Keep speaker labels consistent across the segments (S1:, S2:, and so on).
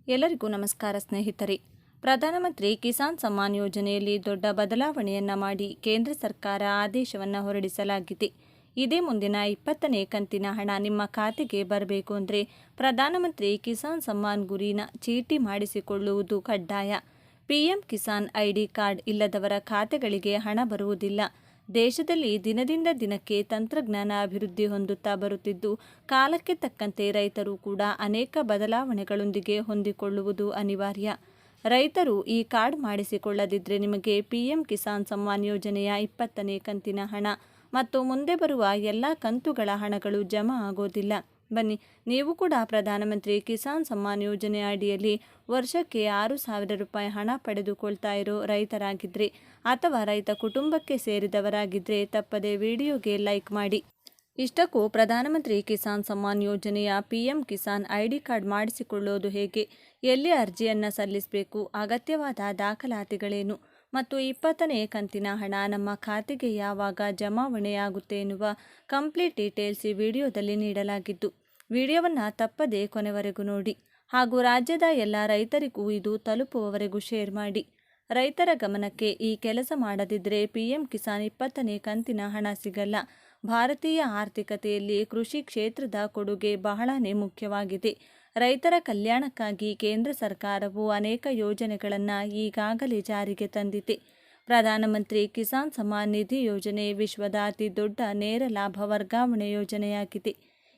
S1: ಎಲ್ಲರಿಗೂ ನಮಸ್ಕಾರ ಸ್ನೇಹಿತರೆ. ಪ್ರಧಾನಮಂತ್ರಿ ಕಿಸಾನ್ ಸಮ್ಮಾನ್ ಯೋಜನೆಯಲ್ಲಿ ದೊಡ್ಡ ಬದಲಾವಣೆಯನ್ನ ಮಾಡಿ ಕೇಂದ್ರ ಸರ್ಕಾರ ಆದೇಶವನ್ನು ಹೊರಡಿಸಲಾಗಿದೆ. ಇದೇ ಮುಂದಿನ 20ನೇ ಕಂತಿನ ಹಣ ನಿಮ್ಮ ಖಾತೆಗೆ ಬರಬೇಕು ಅಂದರೆ ಪ್ರಧಾನಮಂತ್ರಿ ಕಿಸಾನ್ ಸಮ್ಮಾನ್ ಗುರಿನ ಚೀಟಿ ಮಾಡಿಸಿಕೊಳ್ಳುವುದು ಕಡ್ಡಾಯ. ಪಿಎಂ ಕಿಸಾನ್ ಐಡಿ ಕಾರ್ಡ್ ಇಲ್ಲದವರ ಖಾತೆಗಳಿಗೆ ಹಣ ಬರುವುದಿಲ್ಲ. ದೇಶದಲ್ಲಿ ದಿನದಿಂದ ದಿನಕ್ಕೆ ತಂತ್ರಜ್ಞಾನ ಅಭಿವೃದ್ಧಿ ಹೊಂದುತ್ತಾ ಬರುತ್ತಿದ್ದು, ಕಾಲಕ್ಕೆ ತಕ್ಕಂತೆ ರೈತರು ಕೂಡ ಅನೇಕ ಬದಲಾವಣೆಗಳೊಂದಿಗೆ ಹೊಂದಿಕೊಳ್ಳುವುದು ಅನಿವಾರ್ಯ. ರೈತರು ಈ ಕಾರ್ಡ್ ಮಾಡಿಸಿಕೊಳ್ಳದಿದ್ದರೆ ನಿಮಗೆ ಪಿಎಂ ಕಿಸಾನ್ ಸಮ್ಮಾನ್ ಯೋಜನೆಯ 20ನೇ ಕಂತಿನ ಹಣ ಮತ್ತು ಮುಂದೆ ಬರುವ ಎಲ್ಲ ಕಂತುಗಳ ಹಣಗಳು ಜಮಾ ಆಗೋದಿಲ್ಲ. ಬನ್ನಿ, ನೀವು ಕೂಡ ಪ್ರಧಾನಮಂತ್ರಿ ಕಿಸಾನ್ ಸಮ್ಮಾನ್ ಯೋಜನೆ ಅಡಿಯಲ್ಲಿ ವರ್ಷಕ್ಕೆ 6,000 ರೂಪಾಯಿ ಹಣ ಪಡೆದುಕೊಳ್ತಾ ಇರೋ ರೈತರಾಗಿದ್ದರೆ ಅಥವಾ ರೈತ ಕುಟುಂಬಕ್ಕೆ ಸೇರಿದವರಾಗಿದ್ದರೆ ತಪ್ಪದೆ ವಿಡಿಯೋಗೆ ಲೈಕ್ ಮಾಡಿ. ಇಷ್ಟಕ್ಕೂ ಪ್ರಧಾನಮಂತ್ರಿ ಕಿಸಾನ್ ಸಮ್ಮಾನ್ ಯೋಜನೆಯ ಪಿಎಂ ಕಿಸಾನ್ ಐಡಿ ಕಾರ್ಡ್ ಮಾಡಿಸಿಕೊಳ್ಳೋದು ಹೇಗೆ, ಎಲ್ಲಿ ಅರ್ಜಿಯನ್ನು ಸಲ್ಲಿಸಬೇಕು, ಅಗತ್ಯವಾದ ದಾಖಲಾತಿಗಳೇನು ಮತ್ತು 20ನೇ ಕಂತಿನ ಹಣ ನಮ್ಮ ಖಾತೆಗೆ ಯಾವಾಗ ಜಮಾವಣೆಯಾಗುತ್ತೆ ಎನ್ನುವ ಕಂಪ್ಲೀಟ್ ಡೀಟೇಲ್ಸ್ ಈ ವಿಡಿಯೋದಲ್ಲಿ ನೀಡಲಾಗಿದ್ದು, ವಿಡಿಯೋವನ್ನು ತಪ್ಪದೆ ಕೊನೆವರೆಗೂ ನೋಡಿ ಹಾಗೂ ರಾಜ್ಯದ ಎಲ್ಲ ರೈತರಿಗೂ ಇದು ತಲುಪುವವರೆಗೂ ಶೇರ್ ಮಾಡಿ. ರೈತರ ಗಮನಕ್ಕೆ ಈ ಕೆಲಸ ಮಾಡದಿದ್ದರೆ ಪಿಎಂ ಕಿಸಾನ್ 20ನೇ ಕಂತಿನ ಹಣ ಸಿಗಲ್ಲ. ಭಾರತೀಯ ಆರ್ಥಿಕತೆಯಲ್ಲಿ ಕೃಷಿ ಕ್ಷೇತ್ರದ ಕೊಡುಗೆ ಬಹಳನೇ ಮುಖ್ಯವಾಗಿದೆ. ರೈತರ ಕಲ್ಯಾಣಕ್ಕಾಗಿ ಕೇಂದ್ರ ಸರ್ಕಾರವು ಅನೇಕ ಯೋಜನೆಗಳನ್ನು ಈಗಾಗಲೇ ಜಾರಿಗೆ ತಂದಿದೆ. ಪ್ರಧಾನಮಂತ್ರಿ ಕಿಸಾನ್ ಸಮ್ಮಾನ್ ನಿಧಿ ಯೋಜನೆ ವಿಶ್ವದ ಅತಿ ದೊಡ್ಡ ನೇರ ಲಾಭ ವರ್ಗಾವಣೆ ಯೋಜನೆಯಾಗಿದೆ.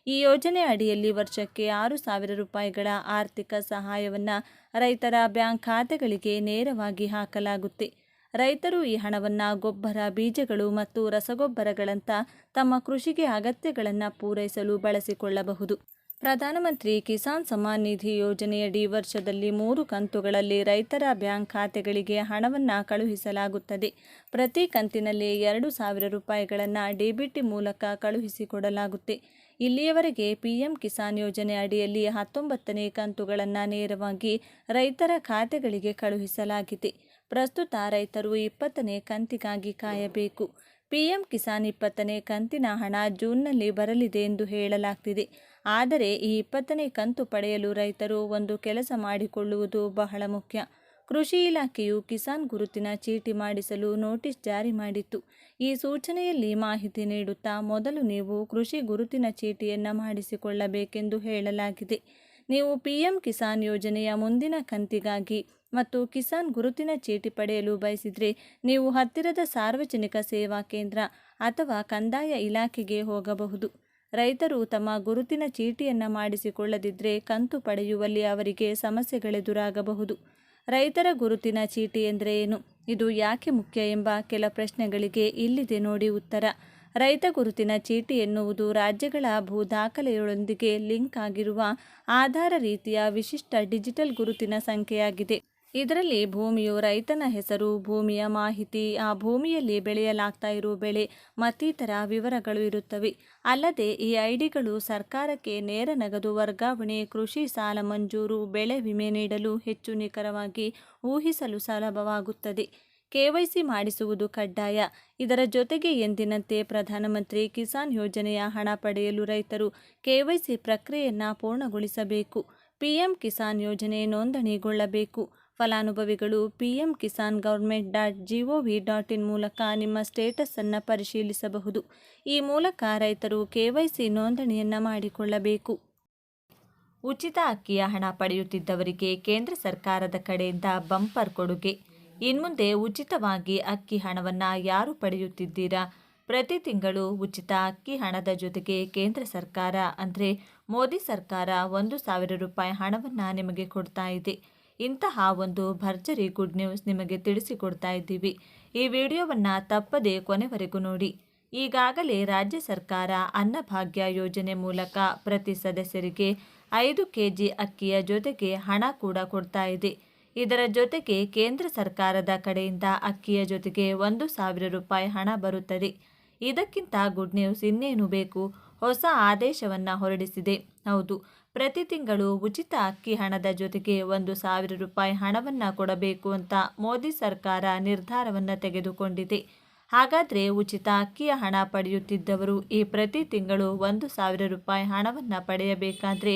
S1: ಈ ಯೋಜನೆ ಅಡಿಯಲ್ಲಿ ವರ್ಷಕ್ಕೆ 6,000 ರೂಪಾಯಿಗಳ ಆರ್ಥಿಕ ಸಹಾಯವನ್ನು ರೈತರ ಬ್ಯಾಂಕ್ ಖಾತೆಗಳಿಗೆ ನೇರವಾಗಿ ಹಾಕಲಾಗುತ್ತೆ. ರೈತರು ಈ ಹಣವನ್ನು ಗೊಬ್ಬರ, ಬೀಜಗಳು ಮತ್ತು ರಸಗೊಬ್ಬರಗಳಂತ ತಮ್ಮ ಕೃಷಿಗೆ ಅಗತ್ಯಗಳನ್ನು ಪೂರೈಸಲು ಬಳಸಿಕೊಳ್ಳಬಹುದು. ಪ್ರಧಾನಮಂತ್ರಿ ಕಿಸಾನ್ ಸಮ್ಮಾನ್ ನಿಧಿ ಯೋಜನೆಯಡಿ ವರ್ಷದಲ್ಲಿ 3 ಕಂತುಗಳಲ್ಲಿ ರೈತರ ಬ್ಯಾಂಕ್ ಖಾತೆಗಳಿಗೆ ಹಣವನ್ನು ಕಳುಹಿಸಲಾಗುತ್ತದೆ. ಪ್ರತಿ ಕಂತಿನಲ್ಲಿ 2,000 ರೂಪಾಯಿಗಳನ್ನು ಡಿಬಿಟಿ ಮೂಲಕ ಕಳುಹಿಸಿಕೊಡಲಾಗುತ್ತೆ. ಇಲ್ಲಿಯವರೆಗೆ ಪಿಎಂ ಕಿಸಾನ್ ಯೋಜನೆ ಅಡಿಯಲ್ಲಿ 19ನೇ ಕಂತುಗಳನ್ನು ನೇರವಾಗಿ ರೈತರ ಖಾತೆಗಳಿಗೆ ಕಳುಹಿಸಲಾಗಿದೆ. ಪ್ರಸ್ತುತ ರೈತರು 20ನೇ ಕಂತಿಗಾಗಿ ಕಾಯಬೇಕು. ಪಿಎಂ ಕಿಸಾನ್ 20ನೇ ಕಂತಿನ ಹಣ ಜೂನ್ನಲ್ಲಿ ಬರಲಿದೆ ಎಂದು ಹೇಳಲಾಗ್ತಿದೆ. ಆದರೆ ಈ 20ನೇ ಕಂತು ಪಡೆಯಲು ರೈತರು ಒಂದು ಕೆಲಸ ಮಾಡಿಕೊಳ್ಳುವುದು ಬಹಳ ಮುಖ್ಯ. ಕೃಷಿ ಇಲಾಖೆಯು ಕಿಸಾನ್ ಗುರುತಿನ ಚೀಟಿ ಮಾಡಿಸಲು ನೋಟಿಸ್ ಜಾರಿ ಮಾಡಿತ್ತು. ಈ ಸೂಚನೆಯಲ್ಲಿ ಮಾಹಿತಿ ನೀಡುತ್ತಾ ಮೊದಲು ನೀವು ಕೃಷಿ ಗುರುತಿನ ಚೀಟಿಯನ್ನು ಮಾಡಿಸಿಕೊಳ್ಳಬೇಕೆಂದು ಹೇಳಲಾಗಿದೆ. ನೀವು ಪಿಎಂ ಕಿಸಾನ್ ಯೋಜನೆಯ ಮುಂದಿನ ಕಂತಿಗಾಗಿ ಮತ್ತು ಕಿಸಾನ್ ಗುರುತಿನ ಚೀಟಿ ಪಡೆಯಲು ಬಯಸಿದರೆ ನೀವು ಹತ್ತಿರದ ಸಾರ್ವಜನಿಕ ಸೇವಾ ಕೇಂದ್ರ ಅಥವಾ ಕಂದಾಯ ಇಲಾಖೆಗೆ ಹೋಗಬಹುದು. ರೈತರು ತಮ್ಮ ಗುರುತಿನ ಚೀಟಿಯನ್ನು ಮಾಡಿಸಿಕೊಳ್ಳದಿದ್ದರೆ ಕಂತು ಪಡೆಯುವಲ್ಲಿ ಅವರಿಗೆ ಸಮಸ್ಯೆಗಳೆದುರಾಗಬಹುದು. ರೈತರ ಗುರುತಿನ ಚೀಟಿ ಎಂದರೆ ಏನು, ಇದು ಯಾಕೆ ಮುಖ್ಯ ಎಂಬ ಕೆಲ ಪ್ರಶ್ನೆಗಳಿಗೆ ಇಲ್ಲಿದೆ ನೋಡಿ ಉತ್ತರ. ರೈತ ಗುರುತಿನ ಚೀಟಿ ಎನ್ನುವುದು ರಾಜ್ಯಗಳ ಭೂ ದಾಖಲೆಗಳೊಂದಿಗೆ ಲಿಂಕ್ ಆಗಿರುವ ಆಧಾರ ರೀತಿಯ ವಿಶಿಷ್ಟ ಡಿಜಿಟಲ್ ಗುರುತಿನ ಸಂಖ್ಯೆಯಾಗಿದೆ. ಇದರಲ್ಲಿ ಭೂಮಿಯು ರೈತನ ಹೆಸರು, ಭೂಮಿಯ ಮಾಹಿತಿ, ಆ ಭೂಮಿಯಲ್ಲಿ ಬೆಳೆಯಲಾಗ್ತಾ ಇರೋ ಬೆಳೆ ಮತ್ತಿತರ ವಿವರಗಳು ಇರುತ್ತವೆ. ಅಲ್ಲದೆ ಈ ಐಡಿಗಳು ಸರ್ಕಾರಕ್ಕೆ ನೇರ ನಗದು ವರ್ಗಾವಣೆ, ಕೃಷಿ ಸಾಲ ಮಂಜೂರು, ಬೆಳೆ ವಿಮೆ ನೀಡಲು ಹೆಚ್ಚು ನಿಖರವಾಗಿ ಊಹಿಸಲು ಸುಲಭವಾಗುತ್ತದೆ. ಕೆವೈಸಿ ಮಾಡಿಸುವುದು ಕಡ್ಡಾಯ. ಇದರ ಜೊತೆಗೆ ಎಂದಿನಂತೆ ಪ್ರಧಾನಮಂತ್ರಿ ಕಿಸಾನ್ ಯೋಜನೆಯ ಹಣ ಪಡೆಯಲು ರೈತರು ಕೆವೈಸಿ ಪ್ರಕ್ರಿಯೆಯನ್ನು ಪೂರ್ಣಗೊಳಿಸಬೇಕು. ಪಿಎಂ ಕಿಸಾನ್ ಯೋಜನೆ ನೋಂದಣಿಗೊಳ್ಳಬೇಕು. ಫಲಾನುಭವಿಗಳು pmkisan.government.gov.in ಮೂಲಕ ನಿಮ್ಮ ಸ್ಟೇಟಸ್ ಅನ್ನು ಪರಿಶೀಲಿಸಬಹುದು. ಈ ಮೂಲಕ ರೈತರು ಕೆವೈಸಿ ನೋಂದಣಿಯನ್ನು ಮಾಡಿಕೊಳ್ಳಬೇಕು. ಉಚಿತ ಅಕ್ಕಿಯ ಹಣ ಪಡೆಯುತ್ತಿದ್ದವರಿಗೆ ಕೇಂದ್ರ ಸರ್ಕಾರದ ಕಡೆಯಿಂದ ಬಂಪರ್ ಕೊಡುಗೆ. ಇನ್ಮುಂದೆ ಉಚಿತವಾಗಿ ಅಕ್ಕಿ ಹಣವನ್ನು ಯಾರು ಪಡೆಯುತ್ತಿದ್ದೀರಾ? ಪ್ರತಿ ತಿಂಗಳು ಉಚಿತ ಅಕ್ಕಿ ಹಣದ ಜೊತೆಗೆ ಕೇಂದ್ರ ಸರ್ಕಾರ ಅಂದರೆ ಮೋದಿ ಸರ್ಕಾರ 1,000 ರೂಪಾಯಿ ಹಣವನ್ನು ನಿಮಗೆ ಕೊಡ್ತಾ ಇದೆ. ಇಂತಹ ಒಂದು ಭರ್ಜರಿ ಗುಡ್ ನ್ಯೂಸ್ ನಿಮಗೆ ತಿಳಿಸಿಕೊಡ್ತಾ ಇದ್ದೀವಿ. ಈ ವಿಡಿಯೋವನ್ನು ತಪ್ಪದೆ ಕೊನೆವರೆಗೂ ನೋಡಿ. ಈಗಾಗಲೇ ರಾಜ್ಯ ಸರ್ಕಾರ ಅನ್ನಭಾಗ್ಯ ಯೋಜನೆ ಮೂಲಕ ಪ್ರತಿ ಸದಸ್ಯರಿಗೆ 5 ಕೆಜಿ ಅಕ್ಕಿಯ ಜೊತೆಗೆ ಹಣ ಕೂಡ ಕೊಡ್ತಾ ಇದೆ. ಇದರ ಜೊತೆಗೆ ಕೇಂದ್ರ ಸರ್ಕಾರದ ಕಡೆಯಿಂದ ಅಕ್ಕಿಯ ಜೊತೆಗೆ 1,000 ರೂಪಾಯಿ ಹಣ ಬರುತ್ತದೆ. ಇದಕ್ಕಿಂತ ಗುಡ್ ನ್ಯೂಸ್ ಇನ್ನೇನು ಬೇಕು? ಹೊಸ ಆದೇಶವನ್ನು ಹೊರಡಿಸಿದೆ. ಹೌದು, ಪ್ರತಿ ತಿಂಗಳು ಉಚಿತ ಅಕ್ಕಿ ಹಣದ ಜೊತೆಗೆ 1,000 ರೂಪಾಯಿ ಹಣವನ್ನು ಕೊಡಬೇಕು ಅಂತ ಮೋದಿ ಸರ್ಕಾರ ನಿರ್ಧಾರವನ್ನು ತೆಗೆದುಕೊಂಡಿದೆ. ಹಾಗಾದರೆ ಉಚಿತ ಅಕ್ಕಿಯ ಹಣ ಪಡೆಯುತ್ತಿದ್ದವರು ಈ ಪ್ರತಿ ತಿಂಗಳು 1,000 ರೂಪಾಯಿ ಹಣವನ್ನು ಪಡೆಯಬೇಕಾದ್ರೆ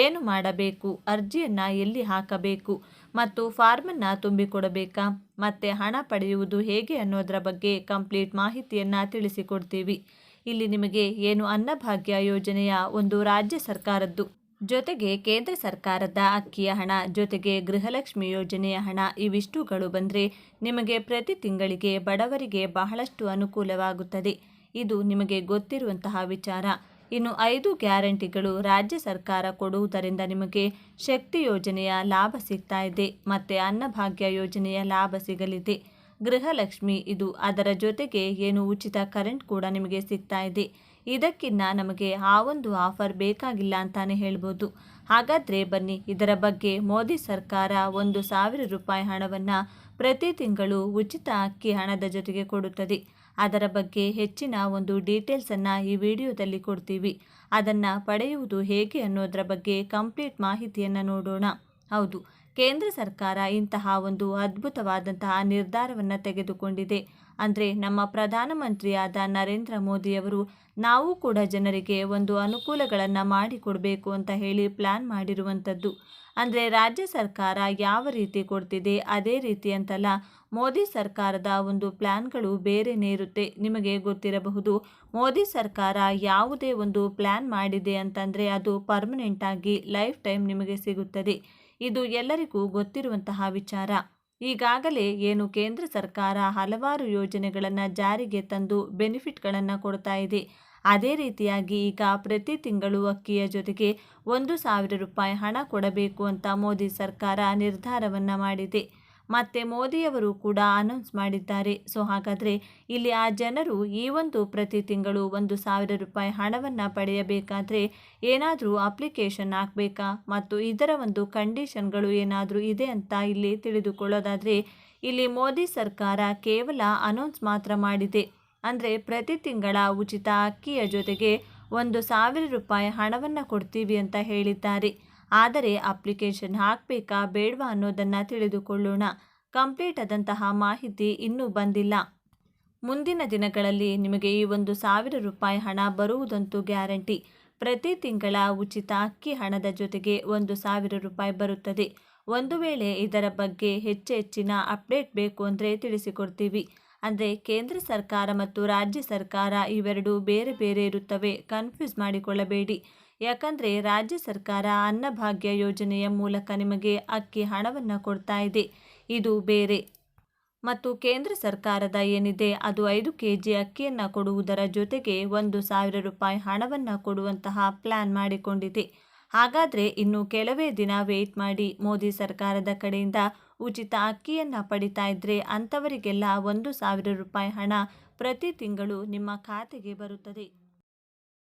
S1: ಏನು ಮಾಡಬೇಕು, ಅರ್ಜಿಯನ್ನು ಎಲ್ಲಿ ಹಾಕಬೇಕು ಮತ್ತು ಫಾರ್ಮನ್ನು ತುಂಬಿಕೊಡಬೇಕಾ ಮತ್ತು ಹಣ ಪಡೆಯುವುದು ಹೇಗೆ ಅನ್ನೋದರ ಬಗ್ಗೆ ಕಂಪ್ಲೀಟ್ ಮಾಹಿತಿಯನ್ನು ತಿಳಿಸಿಕೊಡ್ತೀವಿ. ಇಲ್ಲಿ ನಿಮಗೆ ಏನು ಅನ್ನಭಾಗ್ಯ ಯೋಜನೆಯ ಒಂದು ರಾಜ್ಯ ಸರ್ಕಾರದ್ದು ಜೊತೆಗೆ ಕೇಂದ್ರ ಸರ್ಕಾರದ ಅಕ್ಕಿಯ ಹಣ ಜೊತೆಗೆ ಗೃಹಲಕ್ಷ್ಮಿ ಯೋಜನೆಯ ಹಣ ಇವಿಷ್ಟುಗಳು ಬಂದರೆ ನಿಮಗೆ ಪ್ರತಿ ತಿಂಗಳಿಗೆ ಬಡವರಿಗೆ ಬಹಳಷ್ಟು ಅನುಕೂಲವಾಗುತ್ತದೆ. ಇದು ನಿಮಗೆ ಗೊತ್ತಿರುವಂತಹ ವಿಚಾರ. ಇನ್ನು 5 ಗ್ಯಾರಂಟಿಗಳು ರಾಜ್ಯ ಸರ್ಕಾರ ಕೊಡುವುದರಿಂದ ನಿಮಗೆ ಶಕ್ತಿ ಯೋಜನೆಯ ಲಾಭ ಸಿಗ್ತಾ ಇದೆ ಮತ್ತು ಅನ್ನಭಾಗ್ಯ ಯೋಜನೆಯ ಲಾಭ ಸಿಗಲಿದೆ. ಗೃಹಲಕ್ಷ್ಮಿ ಇದು, ಅದರ ಜೊತೆಗೆ ಏನು ಉಚಿತ ಕರೆಂಟ್ ಕೂಡ ನಿಮಗೆ ಸಿಗ್ತಾ ಇದೆ. ಇದಕ್ಕಿನ್ನ ನಮಗೆ ಆ ಒಂದು ಆಫರ್ ಬೇಕಾಗಿಲ್ಲ ಅಂತಾನೆ ಹೇಳ್ಬೋದು. ಹಾಗಾದರೆ ಬನ್ನಿ, ಇದರ ಬಗ್ಗೆ ಮೋದಿ ಸರ್ಕಾರ 1,000 ರೂಪಾಯಿ ಹಣವನ್ನು ಪ್ರತಿ ತಿಂಗಳು ಉಚಿತ ಅಕ್ಕಿ ಹಣದ ಜೊತೆಗೆ ಕೊಡುತ್ತದೆ. ಅದರ ಬಗ್ಗೆ ಹೆಚ್ಚಿನ ಒಂದು ಡೀಟೇಲ್ಸನ್ನು ಈ ವಿಡಿಯೋದಲ್ಲಿ ಕೊಡ್ತೀವಿ. ಅದನ್ನು ಪಡೆಯುವುದು ಹೇಗೆ ಅನ್ನೋದರ ಬಗ್ಗೆ ಕಂಪ್ಲೀಟ್ ಮಾಹಿತಿಯನ್ನು ನೋಡೋಣ. ಹೌದು, ಕೇಂದ್ರ ಸರ್ಕಾರ ಇಂತಹ ಒಂದು ಅದ್ಭುತವಾದಂತಹ ನಿರ್ಧಾರವನ್ನು ತೆಗೆದುಕೊಂಡಿದೆ. ಅಂದರೆ ನಮ್ಮ ಪ್ರಧಾನಮಂತ್ರಿಯಾದ ನರೇಂದ್ರ ಮೋದಿಯವರು ನಾವು ಕೂಡ ಜನರಿಗೆ ಒಂದು ಅನುಕೂಲಗಳನ್ನು ಮಾಡಿಕೊಡಬೇಕು ಅಂತ ಹೇಳಿ ಪ್ಲ್ಯಾನ್ ಮಾಡಿರುವಂಥದ್ದು. ಅಂದರೆ ರಾಜ್ಯ ಸರ್ಕಾರ ಯಾವ ರೀತಿ ಕೊಡ್ತಿದೆ ಅದೇ ರೀತಿ ಅಂತಲ್ಲ, ಮೋದಿ ಸರ್ಕಾರದ ಒಂದು ಪ್ಲ್ಯಾನ್ಗಳು ಬೇರೆನೇ ಇರುತ್ತೆ. ನಿಮಗೆ ಗೊತ್ತಿರಬಹುದು, ಮೋದಿ ಸರ್ಕಾರ ಯಾವುದೇ ಒಂದು ಪ್ಲ್ಯಾನ್ ಮಾಡಿದೆ ಅಂತಂದರೆ ಅದು ಪರ್ಮನೆಂಟಾಗಿ ಲೈಫ್ ಟೈಮ್ ನಿಮಗೆ ಸಿಗುತ್ತದೆ. ಇದು ಎಲ್ಲರಿಗೂ ಗೊತ್ತಿರುವಂತಹ ವಿಚಾರ. ಈಗಾಗಲೇ ಏನು ಕೇಂದ್ರ ಸರ್ಕಾರ ಹಲವಾರು ಯೋಜನೆಗಳನ್ನು ಜಾರಿಗೆ ತಂದು ಬೆನಿಫಿಟ್ಗಳನ್ನು ಕೊಡ್ತಾ ಇದೆ. ಅದೇ ರೀತಿಯಾಗಿ ಈಗ ಪ್ರತಿ ತಿಂಗಳು ಅಕ್ಕಿಯ ಜೊತೆಗೆ 1,000 ರೂಪಾಯಿ ಹಣ ಕೊಡಬೇಕು ಅಂತ ಮೋದಿ ಸರ್ಕಾರ ನಿರ್ಧಾರವನ್ನು ಮಾಡಿದೆ. ಮತ್ತು ಮೋದಿಯವರು ಕೂಡ ಅನೌನ್ಸ್ ಮಾಡಿದ್ದಾರೆ. ಸೊ ಹಾಗಾದರೆ ಇಲ್ಲಿ ಆ ಜನರು ಈ ಒಂದು ಪ್ರತಿ ತಿಂಗಳು 1,000 ರೂಪಾಯಿ ಹಣವನ್ನು ಪಡೆಯಬೇಕಾದ್ರೆ ಏನಾದರೂ ಅಪ್ಲಿಕೇಶನ್ ಹಾಕಬೇಕಾ ಮತ್ತು ಇದರ ಒಂದು ಕಂಡೀಷನ್ಗಳು ಏನಾದರೂ ಇದೆ ಅಂತ ಇಲ್ಲಿ ತಿಳಿದುಕೊಳ್ಳೋದಾದರೆ, ಇಲ್ಲಿ ಮೋದಿ ಸರ್ಕಾರ ಕೇವಲ ಅನೌನ್ಸ್ ಮಾತ್ರ ಮಾಡಿದೆ. ಅಂದರೆ ಪ್ರತಿ ತಿಂಗಳ ಉಚಿತ ಅಕ್ಕಿಯ ಜೊತೆಗೆ 1,000 ರೂಪಾಯಿ ಹಣವನ್ನು ಕೊಡ್ತೀವಿ ಅಂತ ಹೇಳಿದ್ದಾರೆ. ಆದರೆ ಅಪ್ಲಿಕೇಶನ್ ಹಾಕಬೇಕಾ ಬೇಡವಾ ಅನ್ನೋದನ್ನು ತಿಳಿದುಕೊಳ್ಳೋಣ. ಕಂಪ್ಲೀಟ್ ಆದಂತಹ ಮಾಹಿತಿ ಇನ್ನೂ ಬಂದಿಲ್ಲ. ಮುಂದಿನ ದಿನಗಳಲ್ಲಿ ನಿಮಗೆ ಈ 1,000 ರೂಪಾಯಿ ಹಣ ಬರುವುದಂತೂ ಗ್ಯಾರಂಟಿ. ಪ್ರತಿ ತಿಂಗಳ ಉಚಿತ ಅಕ್ಕಿ ಹಣದ ಜೊತೆಗೆ 1,000 ರೂಪಾಯಿ ಬರುತ್ತದೆ. ಒಂದು ವೇಳೆ ಇದರ ಬಗ್ಗೆ ಹೆಚ್ಚಿನ ಅಪ್ಡೇಟ್ ಬೇಕು ಅಂದರೆ ತಿಳಿಸಿಕೊಡ್ತೀವಿ. ಅಂದರೆ ಕೇಂದ್ರ ಸರ್ಕಾರ ಮತ್ತು ರಾಜ್ಯ ಸರ್ಕಾರ ಇವೆರಡು ಬೇರೆ ಬೇರೆ ಇರುತ್ತವೆ, ಕನ್ಫ್ಯೂಸ್ ಮಾಡಿಕೊಳ್ಳಬೇಡಿ. ಯಾಕಂದರೆ ರಾಜ್ಯ ಸರ್ಕಾರ ಅನ್ನಭಾಗ್ಯ ಯೋಜನೆಯ ಮೂಲಕ ನಿಮಗೆ ಅಕ್ಕಿ ಹಣವನ್ನು ಕೊಡ್ತಾ ಇದೆ, ಇದು ಬೇರೆ. ಮತ್ತು ಕೇಂದ್ರ ಸರ್ಕಾರದ ಏನಿದೆ ಅದು 5 kg ಅಕ್ಕಿಯನ್ನು ಕೊಡುವುದರ ಜೊತೆಗೆ 1,000 ರೂಪಾಯಿ ಹಣವನ್ನು ಕೊಡುವಂತಹ ಪ್ಲ್ಯಾನ್ ಮಾಡಿಕೊಂಡಿದೆ. ಹಾಗಾದರೆ ಇನ್ನು ಕೆಲವೇ ದಿನ ವೆಯ್ಟ್ ಮಾಡಿ. ಮೋದಿ ಸರ್ಕಾರದ ಕಡೆಯಿಂದ ಉಚಿತ ಅಕ್ಕಿಯನ್ನು ಪಡಿತಾ ಇದ್ದರೆ ಅಂಥವರಿಗೆಲ್ಲ 1,000 ರೂಪಾಯಿ ಹಣ ಪ್ರತಿ ತಿಂಗಳು ನಿಮ್ಮ ಖಾತೆಗೆ ಬರುತ್ತದೆ.